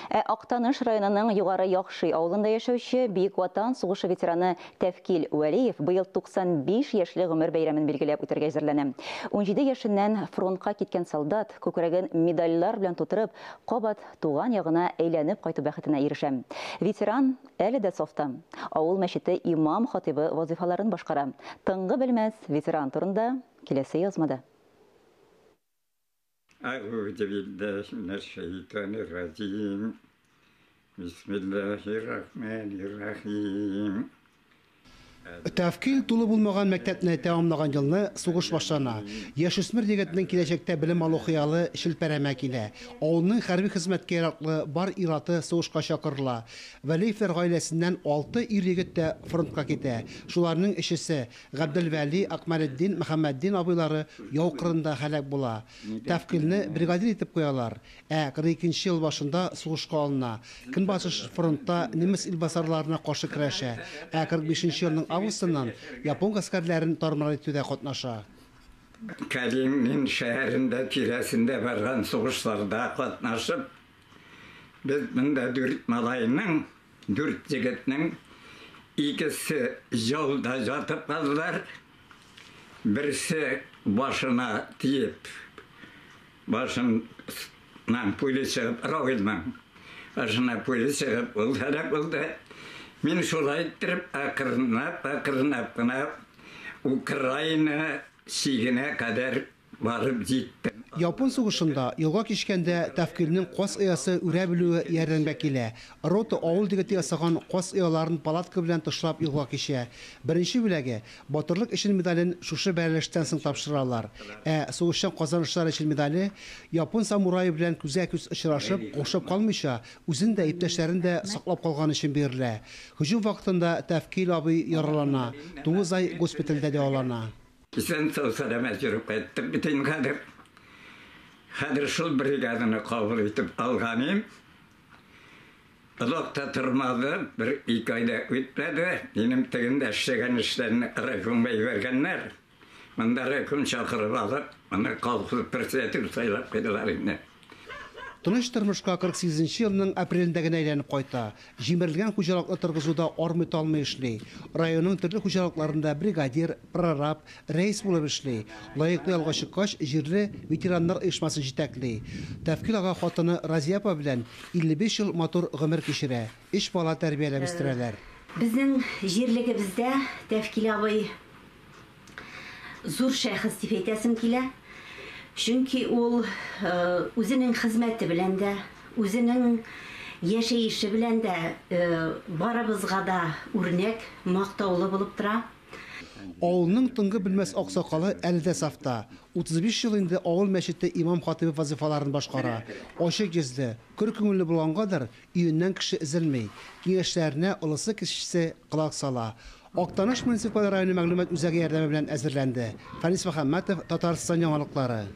Актаныш районының югары Яхшы авылында яшәүче Бөек Ватан сугышы ветераны Тәвкил Вәлиев быел 95 яшьлек гомер бәйрәмен билгеләп үтәргә әзерләнә. 17 яшеннән фронтка киткән солдат күкрәген медальләр белән тутырып, кабат туган ягына әйләнеп кайту бәхетенә ирешә. Ветеран әле дә сафта. Авыл мәчете имам хатибы вазифаларын башкара. Тыңгы белмәс ветеран турында киләсе язмада. أعوذ بالله من الشيطان الرجيم بسم الله الرحمن الرحيم Тәвкил тулы булмаган мәктәпне тәмамлаган елны сугыш башлана. Яшүсмер егетнең киләчәктә белем алу хыялы шелпәрәмә килә. Авылның хәрби хезмәткә яраклы бар ираты сугышка чакырыла. Вәлиевләр гаиләсеннән 6 ир егет тә фронтка китә. Шуларның өчесе Габделвәли, Акмалетдин, Мөхәммәддин абыйлары яу кырында һәлак була. Тәвкилне бригадир итеп куялар. 42нче ел башында сугышка алына. Көнбатыш фронтта немец илбасарларына каршы көрәшә. 45нче елның августыннан Япон гаскәрләрен тормар итүдә катнаша. Калинин шәһәрендә тирәсендә барган сугышларда катнашып, без монда 4 малайның, 4 егетнең икесе жолда жатып калдылар. Берсе башына тиеп, башыннан пуля чыгып, ровильның башына пуля чыгып, ул һәлак булды. Мен шулай иттереп, акырынап кына Украина сигенә кадәр барып җиттем. Япон сугышында елга кичкәндә Тәвкилнең кас ыясы үрә белүе ярдәмгә килә. Рота авыл дигәте ясаган кас ыяларын палатка белән ташлап елга кичә. Беренче бүләге батырлык өчен медален шушы бәрелештән соң тапшыралар. Сугышчан казанышлар өчен медале Япон самурае белән күзә-күз очрашып, кушып калмыйча, үзен дә иптәшләрен дә саклап калган өчен бирелә. Һөҗүм вакытында Тәвкил абый яралана, 9 ай госпитальдә дәвалана. Исән сәламәт йөреп кайттым битен кадәр. Хәзер шул бригаданы кабул итеп алганым. Алакта тормады, 1-2 айда үтмәде. Минем тегендә эшләгән эшләрне райкомга бергәннәр. Монда райком чакырып алып, моны колхоз председатель сайлап куйдылар инде. Тыныч тормышка 48нче елның апрелендә генә әйләнеп кайта. Җимерелгән хуҗалыкны торгызуда армый талмый эшли. Районның төрле хуҗалыкларында бригадир, прораб, рейс булып эшли. Лаеклы ялга чыккач, җирле ветераннар оешмасын җитәкли. Тәвкил ага хатыны Разия апа белән 55 ел матур гомер кичерә. 3 бала тәрбияләп үстерәләр. Безнең җирлегебездә Тәвкил абый зур шәхес дип әйтәсем килә. Чөнки ул үзенең хезмәте белән дә, үзенең яшәеше белән дә барыбызга да үрнәк, мактаулы булып тора. Авылның тыңгы белмәс аксакалы әле дә сафта. 35 ел инде авыл мәчете имам хатибы вазифаларын башкара. Ачык йөзле, көр күңелле булгангадыр, өеннән кеше эзелми. Киңәшләренә улысы кешесе кылак сала. Актаныш муниципаль районы мәгълүмат үзәге ярдәме белән әзерләнде. Фәнис Мөхәммәтов, Татарстан яңалыклары.